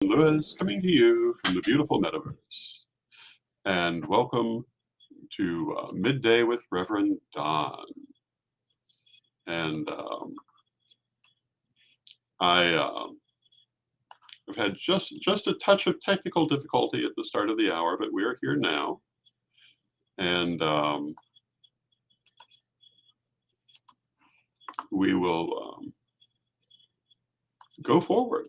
Lewis coming to you from the beautiful metaverse. And welcome to Midday with Reverend Don. And I've had just a touch of technical difficulty at the start of the hour, but we're here now. And we will go forward.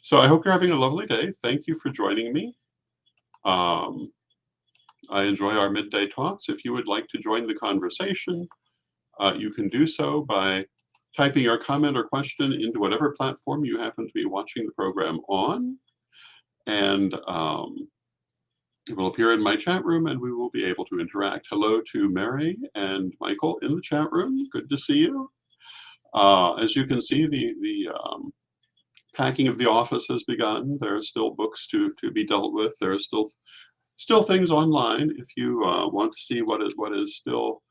So I hope you're having a lovely day. Thank you for joining me. I enjoy our midday talks. If you would like to join the conversation, you can do so by typing your comment or question into whatever platform you happen to be watching the program on. And it will appear in my chat room and we will be able to interact. Hello to Mary and Michael in the chat room. Good to see you. As you can see, the packing of the office has begun. There are still books to be dealt with. There are still things online. If you want to see what is still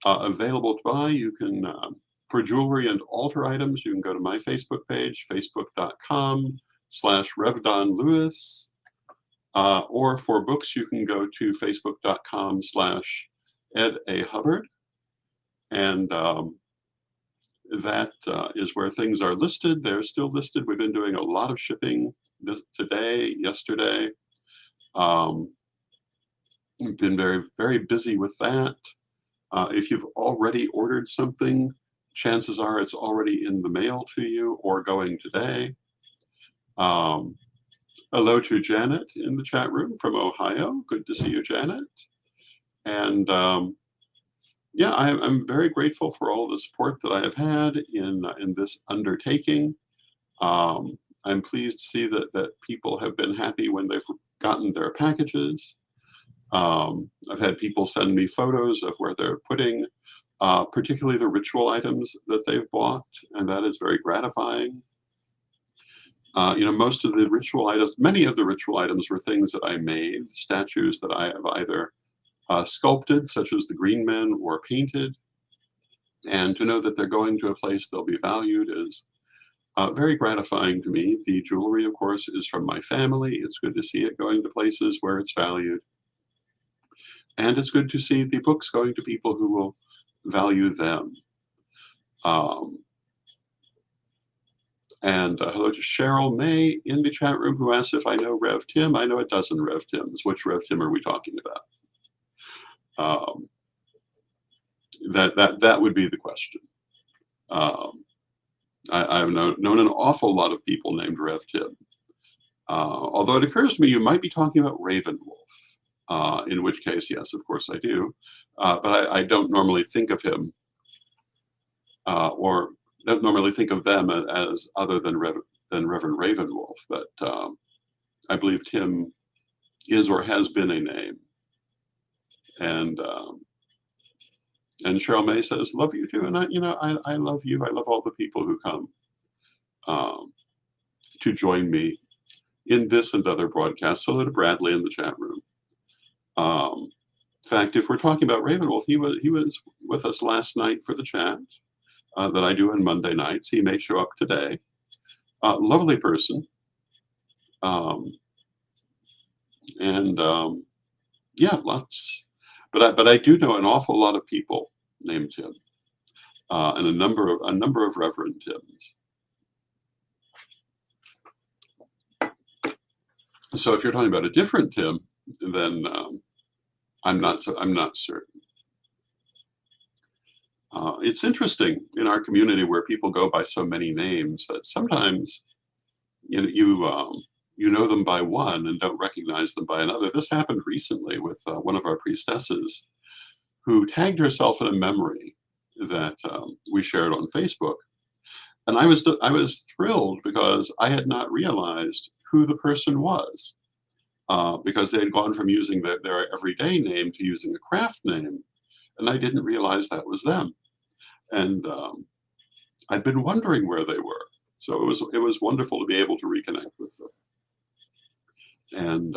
available to buy, you can, for jewelry and altar items, you can go to my Facebook page, facebook.com/Rev Don Lewis. Or for books, you can go to facebook.com/Ed A. Hubbard. And that is where things are listed. They're still listed. We've been doing a lot of shipping today, yesterday. We've been very, very busy with that. If you've already ordered something, chances are it's already in the mail to you or going today. Hello to Janet in the chat room from Ohio. Good to see you, Janet. And yeah, I'm very grateful for all the support that I have had in this undertaking. I'm pleased to see that people have been happy when they've gotten their packages. I've had people send me photos of where they're putting particularly the ritual items that they've bought, and that is very gratifying. Most of the ritual items, many of the ritual items were things that I made, statues that I have either sculpted, such as the green men, or painted. And to know that they're going to a place they'll be valued is very gratifying to me. The jewelry, of course, is from my family. It's good to see it going to places where it's valued. And it's good to see the books going to people who will value them. And hello to Cheryl May in the chat room, who asks if I know Rev Tim. I know a dozen Rev Tims. Which Rev Tim are we talking about? That would be the question. I've known an awful lot of people named Rev Tim. Although it occurs to me you might be talking about Ravenwolf, in which case, yes, of course I do. But I don't normally think of him or don't normally think of them as other than Reverend Ravenwolf. But I believe Tim is or has been a name. And Cheryl May says, "Love you too." And I love you. I love all the people who come to join me in this and other broadcasts. Hello to Bradley in the chat room. In fact, if we're talking about Ravenwolf, he was with us last night for the chat that I do on Monday nights. He may show up today. Lovely person. Yeah, lots. But I do know an awful lot of people named Tim, and a number of Reverend Tims. So if you're talking about a different Tim, then I'm not certain. It's interesting in our community where people go by so many names that sometimes you know them by one and don't recognize them by another. This happened recently with one of our priestesses who tagged herself in a memory that we shared on Facebook. And I was thrilled because I had not realized who the person was, because they had gone from using their everyday name to using a craft name, and I didn't realize that was them. And I'd been wondering where they were, so it was wonderful to be able to reconnect with them. And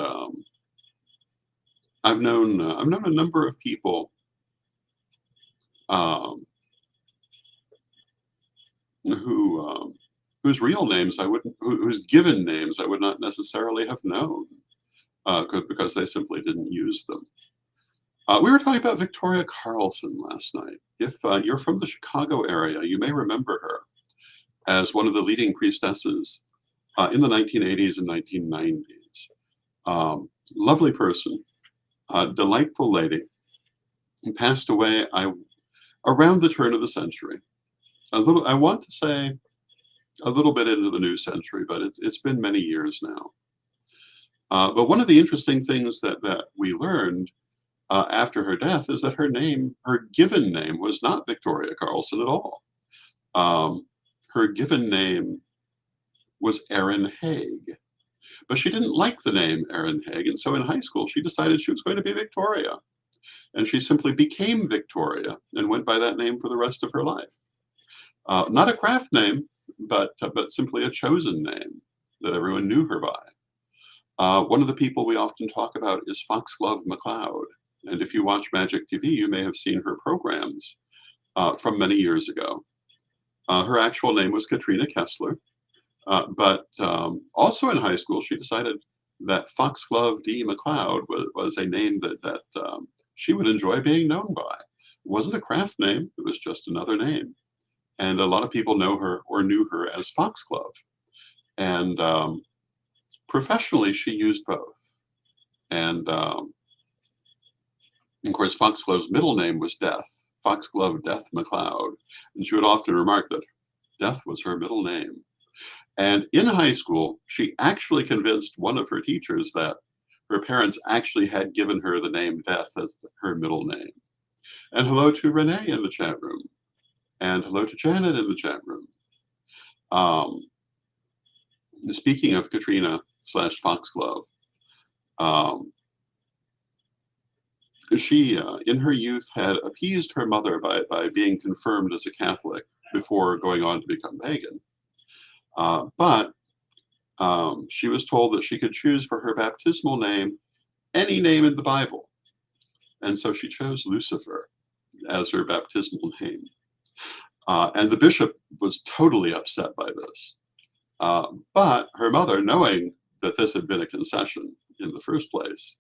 I've known a number of people who whose real names I wouldn't, whose given names I would not necessarily have known because they simply didn't use them. We were talking about Victoria Carlson last night. If you're from the Chicago area, you may remember her as one of the leading priestesses in the 1980s and 1990s. Lovely person, delightful lady, and passed away around the turn of the century. I want to say a little bit into the new century, but it's been many years now. But one of the interesting things that we learned after her death is that her given name, was not Victoria Carlson at all. Her given name was Erin Haig, but she didn't like the name Erin Haig, and so in high school she decided she was going to be Victoria, and she simply became Victoria and went by that name for the rest of her life. Not a craft name, but simply a chosen name that everyone knew her by. One of the people we often talk about is Foxglove McCloud. And if you watch Magic TV, you may have seen her programs from many years ago. Her actual name was Katrina Kessler, but also in high school, she decided that Foxglove D. McCloud was a name that she would enjoy being known by. It wasn't a craft name, it was just another name. And a lot of people know her or knew her as Foxglove. And professionally, she used both. And of course, Foxglove's middle name was Death, Foxglove Death McCloud. And she would often remark that Death was her middle name. And in high school, she actually convinced one of her teachers that her parents actually had given her the name Death as her middle name. And hello to Renee in the chat room. And hello to Janet in the chat room. Speaking of Katrina / Foxglove, she, in her youth, had appeased her mother by being confirmed as a Catholic before going on to become pagan. But she was told that she could choose for her baptismal name any name in the Bible. And so she chose Lucifer as her baptismal name. And the bishop was totally upset by this. But her mother, knowing that this had been a concession in the first place,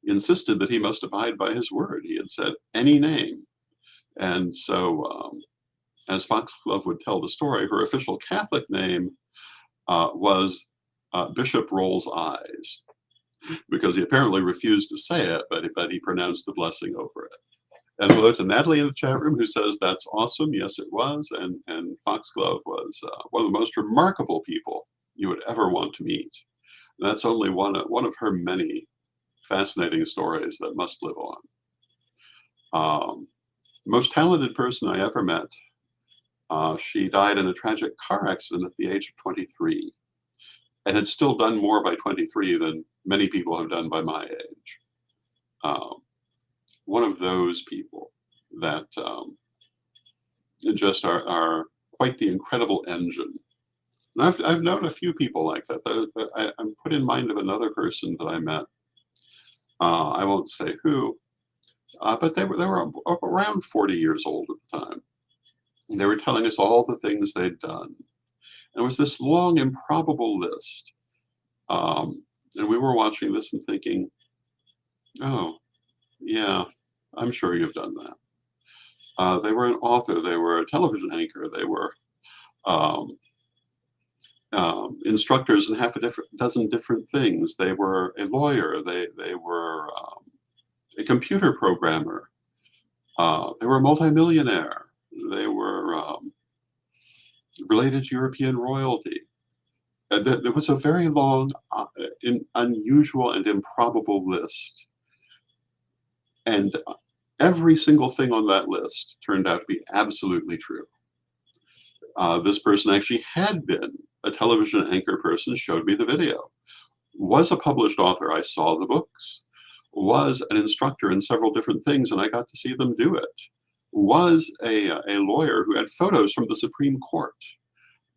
insisted that he must abide by his word. He had said any name. And so, as Foxglove would tell the story, her official Catholic name was Bishop Rolls Eyes, because he apparently refused to say it, but he pronounced the blessing over it. And hello to Natalie in the chat room, who says that's awesome. Yes, it was. And Foxglove was one of the most remarkable people you would ever want to meet. And that's only one of her many fascinating stories that must live on. Most talented person I ever met, she died in a tragic car accident at the age of 23, and had still done more by 23 than many people have done by my age. One of those people that just are quite the incredible engine. And I've known a few people like that. I'm put in mind of another person that I met. I won't say who, but they were around 40 years old at the time. And they were telling us all the things they'd done. And it was this long, improbable list. And we were watching this and thinking, oh, yeah, I'm sure you've done that. They were an author, they were a television anchor, they were instructors in half a dozen different things. They were a lawyer, they were a computer programmer, they were a multimillionaire, they were related to European royalty. There was a very long, unusual and improbable list. And every single thing on that list turned out to be absolutely true. This person actually had been a television anchor person, showed me the video, was a published author, I saw the books, was an instructor in several different things, and I got to see them do it, was a lawyer who had photos from the Supreme Court,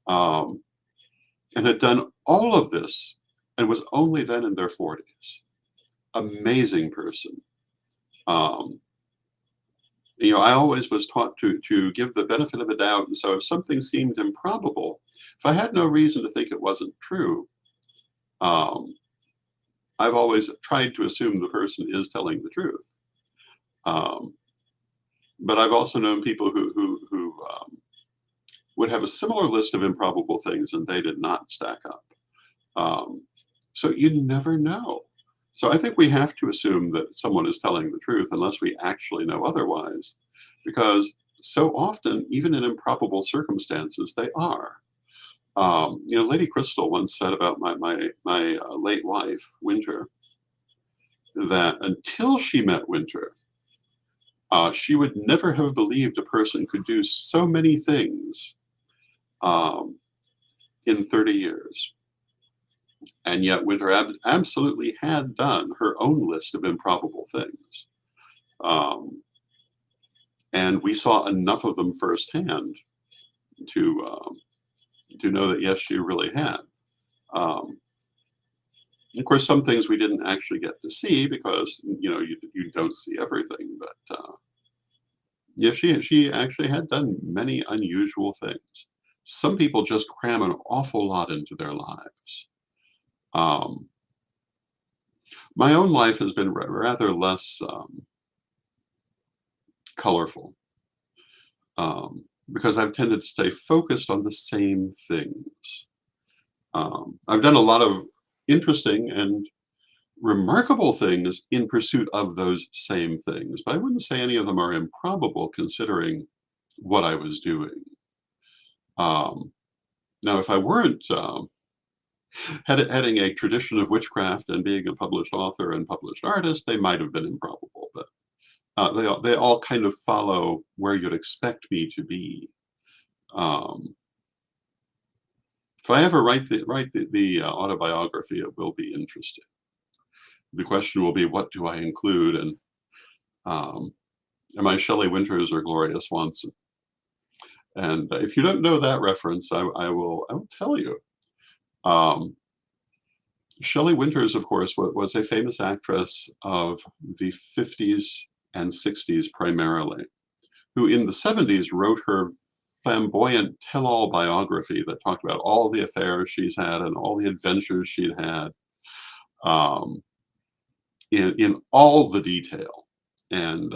and had done all of this and was only then in their 40s. Amazing person. I always was taught to give the benefit of a doubt, and so if something seemed improbable, If I had no reason to think it wasn't true, um, I've always tried to assume the person is telling the truth. Um, but I've also known people who would have a similar list of improbable things, and they did not stack up. Um, so you never know. So I think we have to assume that someone is telling the truth unless we actually know otherwise, because so often, even in improbable circumstances, they are. Lady Crystal once said about my late wife, Winter, that until she met Winter, she would never have believed a person could do so many things um, in 30 years. And yet, Winter absolutely had done her own list of improbable things. Um, and we saw enough of them firsthand to, to know that, yes, she really had. Um, of course, some things we didn't actually get to see because, you don't see everything. But yeah, she actually had done many unusual things. Some people just cram an awful lot into their lives. Um, my own life has been rather less colorful because I've tended to stay focused on the same things. I've done a lot of interesting and remarkable things in pursuit of those same things, but I wouldn't say any of them are improbable considering what I was doing. Um, Now, if I weren't heading a tradition of witchcraft and being a published author and published artist, they might have been improbable, but they all kind of follow where you'd expect me to be. Um, if I ever write the autobiography, it will be interesting. The question will be, what do I include? And um, am I Shelley Winters or Gloria Swanson? And if you don't know that reference, I will tell you. Um, Shelley Winters, of course, was a famous actress of the 50s and 60s primarily, who in the 70s wrote her flamboyant tell-all biography that talked about all the affairs she's had and all the adventures she'd had um, in all the detail. And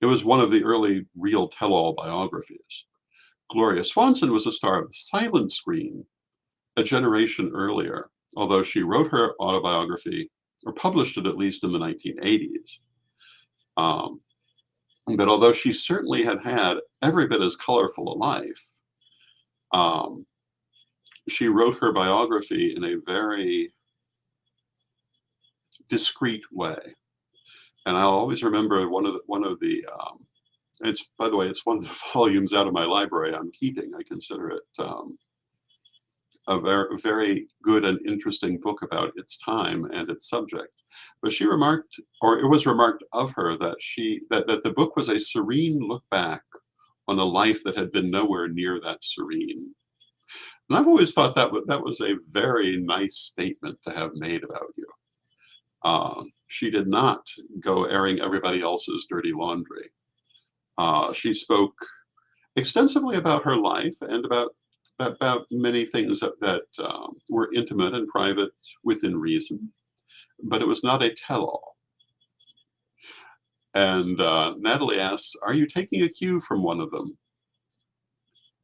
it was one of the early real tell-all biographies. Gloria Swanson was a star of the silent screen a generation earlier, although she wrote her autobiography, or published it at least in the 1980s. Um, but although she certainly had had every bit as colorful a life, um, she wrote her biography in a very discreet way. And I'll always remember it's, by the way, it's one of the volumes out of my library I'm keeping. I consider it a very, very good and interesting book about its time and its subject. But she remarked, or it was remarked of her, that the book was a serene look back on a life that had been nowhere near that serene. And I've always thought that was a very nice statement to have made about you. She did not go airing everybody else's dirty laundry. She spoke extensively about her life and about many things that were intimate and private within reason, but it was not a tell-all. And Natalie asks, "Are you taking a cue from one of them?"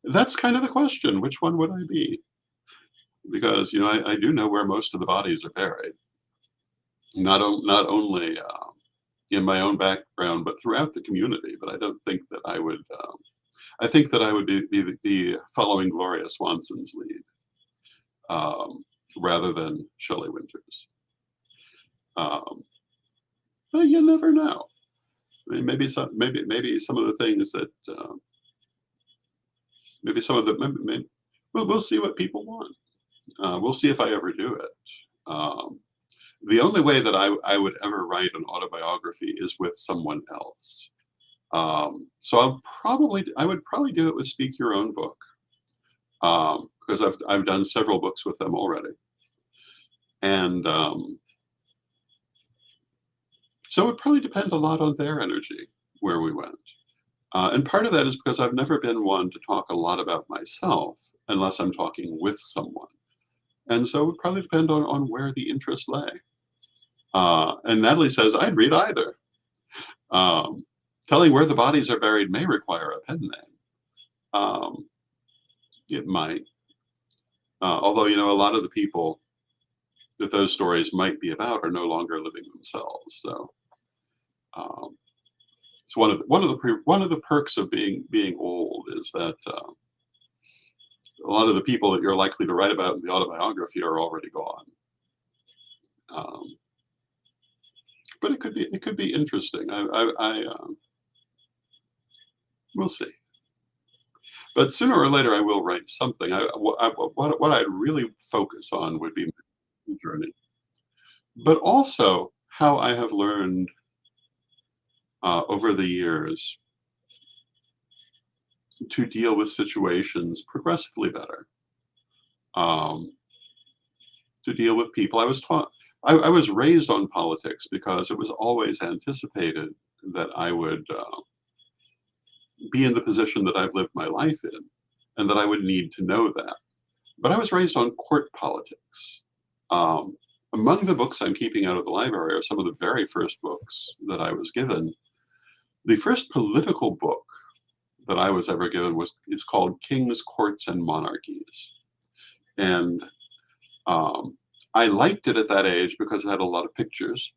That's kind of the question. Which one would I be? Because I do know where most of the bodies are buried, not only in my own background, but throughout the community. But I don't think that I would. I think that I would be following Gloria Swanson's lead rather than Shelley Winters. But you never know. I mean, maybe some of the things that maybe some of the maybe, well, we'll see what people want. We'll see if I ever do it. The only way that I would ever write an autobiography is with someone else. So I would probably do it with Speak Your Own Book, because I've done several books with them already, and so it would probably depend a lot on their energy where we went. And part of that is because I've never been one to talk a lot about myself unless I'm talking with someone. And so it would probably depend on where the interest lay. And Natalie says, I'd read either. Um, Telling where the bodies are buried may require a pen name. It might. Although, a lot of the people that those stories might be about are no longer living themselves. So um, it's one of the perks of being old is that a lot of the people that you're likely to write about in the autobiography are already gone. Um, but it could be interesting. We'll see. But sooner or later, I will write something. What I'd really focus on would be my journey, but also how I have learned over the years to deal with situations progressively better. Um, to deal with people. I was taught. I was raised on politics because it was always anticipated that I would be in the position that I've lived my life in, and that I would need to know that. But I was raised on court politics. Um, Among the books I'm keeping out of the library are some of the very first books that I was given. The first political book that I was ever given is called Kings, Courts, and Monarchies. And I liked it at that age because it had a lot of pictures.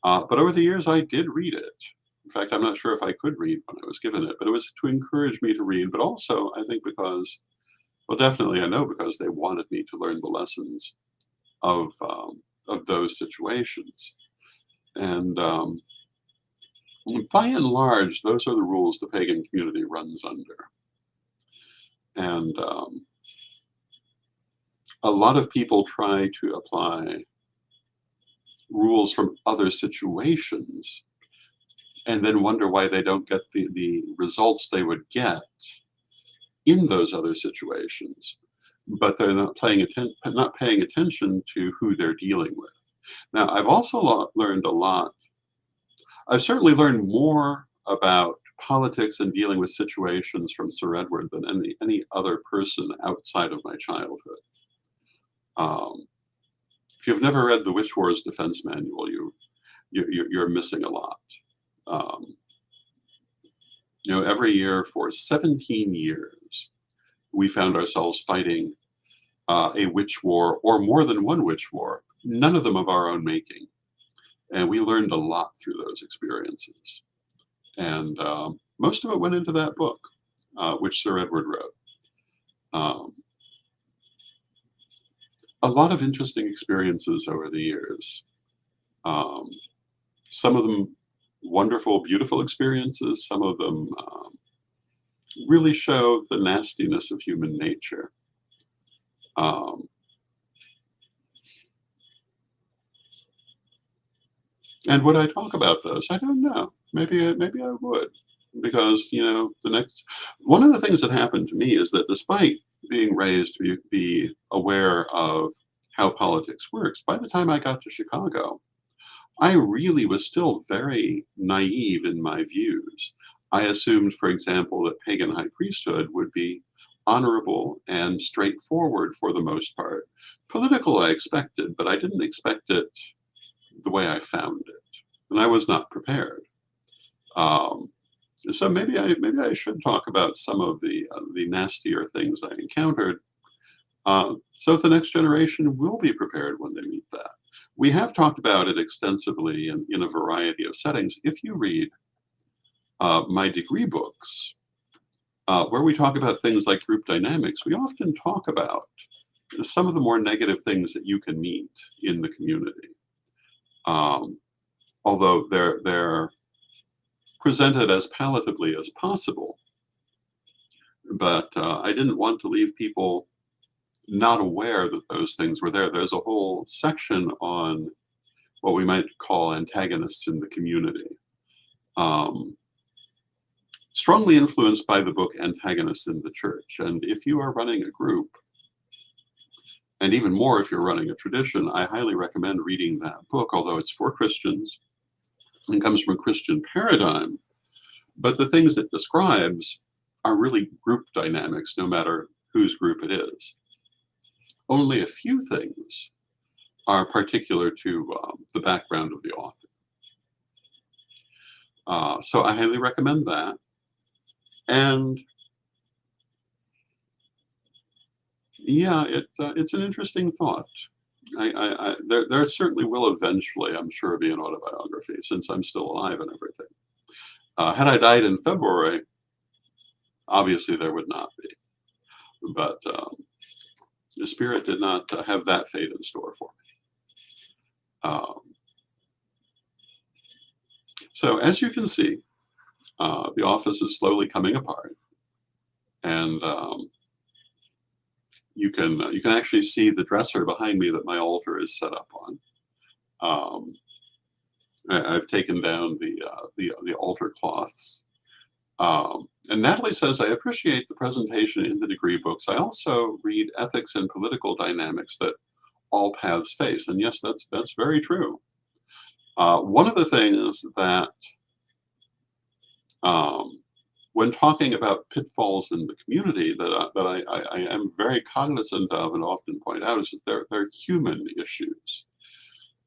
But over the years, I did read it. In fact, I'm not sure if I could read when I was given it, but it was to encourage me to read, but also I think because, well, definitely I know because they wanted me to learn the lessons of those situations. And by and large, those are the rules the pagan community runs under. And a lot of people try to apply rules from other situations and then wonder why they don't get the results they would get in those other situations. But they're not paying attention to who they're dealing with. Now, I've also learned a lot. I've certainly learned more about politics and dealing with situations from Sir Edward than any other person outside of my childhood. Um, if you've never read the Witch Wars Defense Manual, you're missing a lot. Um, every year for 17 years, we found ourselves fighting a witch war or more than one witch war, none of them of our own making. And we learned a lot through those experiences. And most of it went into that book, which Sir Edward wrote. Um, a lot of interesting experiences over the years. Um, some of them wonderful, beautiful experiences. Some of them really show the nastiness of human nature. Um, and would I talk about those? I don't know. Maybe I would, because the next one of the things that happened to me is that despite being raised to be aware of how politics works, by the time I got to Chicago, I really was still very naive in my views. I assumed, for example, that pagan high priesthood would be honorable and straightforward for the most part. Political, I expected, but I didn't expect it the way I found it, and I was not prepared. Um, so maybe I should talk about some of the nastier things I encountered, so the next generation will be prepared when they meet that. We have talked about it extensively in a variety of settings. If you read my degree books, where we talk about things like group dynamics, we often talk about some of the more negative things that you can meet in the community. Although they're presented as palatably as possible. But I didn't want to leave people not aware that those things were there. There's a whole section on what we might call antagonists in the community, strongly influenced by the book Antagonists in the Church. And if you are running a group, and even more if you're running a tradition, I highly recommend reading that book, although it's for Christians and comes from a Christian paradigm. But the things it describes are really group dynamics, no matter whose group it is. Only a few things are particular to the background of the author. So I highly recommend that. And yeah, it's an interesting thought. There certainly will eventually, I'm sure, be an autobiography, since I'm still alive and everything. Had I died in February, obviously there would not be. But the spirit did not have that fate in store for me. So as you can see, the office is slowly coming apart, and you can actually see the dresser behind me that my altar is set up on. I've taken down the altar cloths. And Natalie says, I appreciate the presentation in the degree books. I also read ethics and political dynamics that all paths face. And yes, that's very true. One of the things that when talking about pitfalls in the community that I am very cognizant of and often point out is that they're human issues.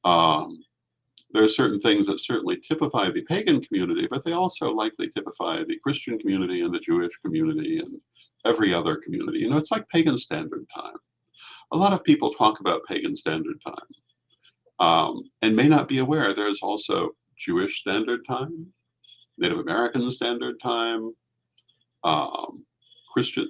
There are certain things that certainly typify the pagan community, but they also likely typify the Christian community and the Jewish community and every other community. You know, it's like pagan standard time. A lot of people talk about pagan standard time and may not be aware there's also Jewish standard time, Native American standard time, Christian,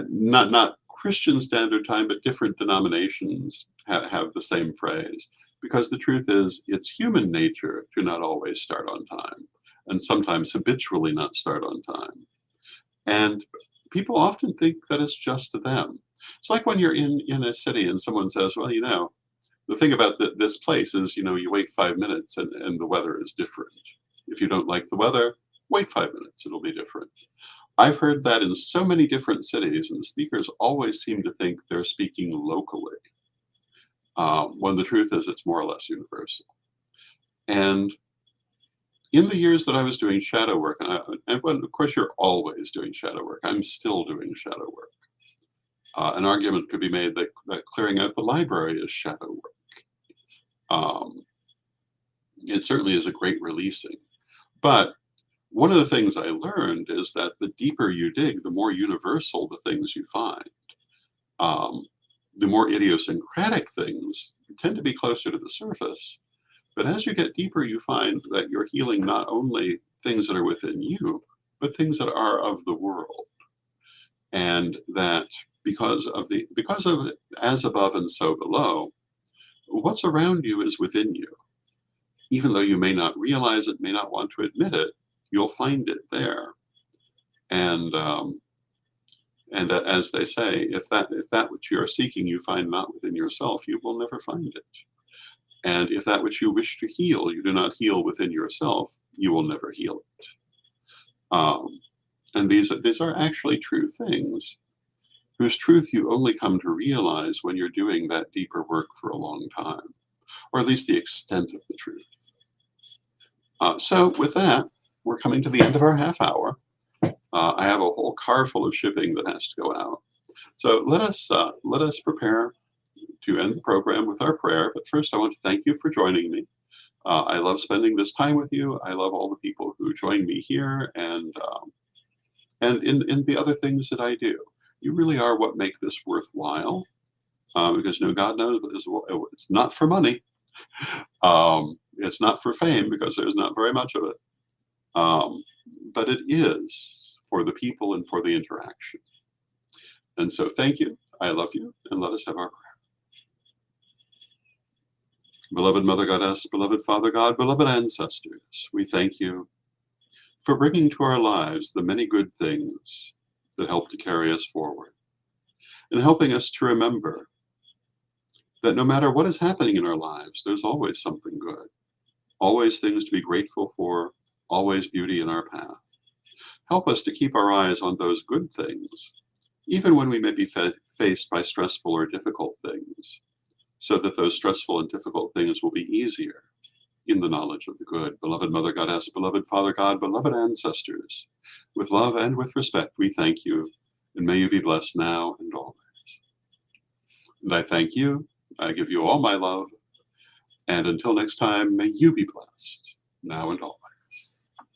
not Christian standard time, but different denominations have the same phrase. Because the truth is, it's human nature to not always start on time, and sometimes habitually not start on time. And people often think that it's just them. It's like when you're in a city and someone says, well, you know, the thing about this place is, you know, you wait 5 minutes and the weather is different. If you don't like the weather, wait 5 minutes, it'll be different. I've heard that in so many different cities, and the speakers always seem to think they're speaking locally. When the truth is it's more or less universal. And in the years that I was doing shadow work, and when, of course you're always doing shadow work, I'm still doing shadow work. An argument could be made that clearing out the library is shadow work. It certainly is a great releasing. But one of the things I learned is that the deeper you dig, the more universal the things you find. The more idiosyncratic things tend to be closer to the surface. But as you get deeper, you find that you're healing not only things that are within you, but things that are of the world. And that because of as above and so below, what's around you is within you. Even though you may not realize it, may not want to admit it, you'll find it there. And as they say, if that which you are seeking you find not within yourself, you will never find it. And if that which you wish to heal, you do not heal within yourself, you will never heal it. And these are actually true things, whose truth you only come to realize when you're doing that deeper work for a long time, or at least the extent of the truth. So with that, we're coming to the end of our half hour. I have a whole car full of shipping that has to go out. So let us prepare to end the program with our prayer. But first, I want to thank you for joining me. I love spending this time with you. I love all the people who join me here and in the other things that I do. You really are what make this worthwhile. Because God knows it's not for money. It's not for fame, because there's not very much of it. But it is for the people and for the interaction. And so thank you. I love you. And let us have our prayer. Beloved Mother Goddess, beloved Father God, beloved ancestors, we thank you for bringing to our lives the many good things that help to carry us forward, and helping us to remember that no matter what is happening in our lives, there's always something good, always things to be grateful for, always beauty in our path. Help us to keep our eyes on those good things, even when we may be faced by stressful or difficult things, so that those stressful and difficult things will be easier, in the knowledge of the good. Beloved Mother Goddess, beloved Father God, beloved ancestors, with love and with respect, we thank you, and may you be blessed now and always. And I thank you. I give you all my love. And until next time, may you be blessed now and always.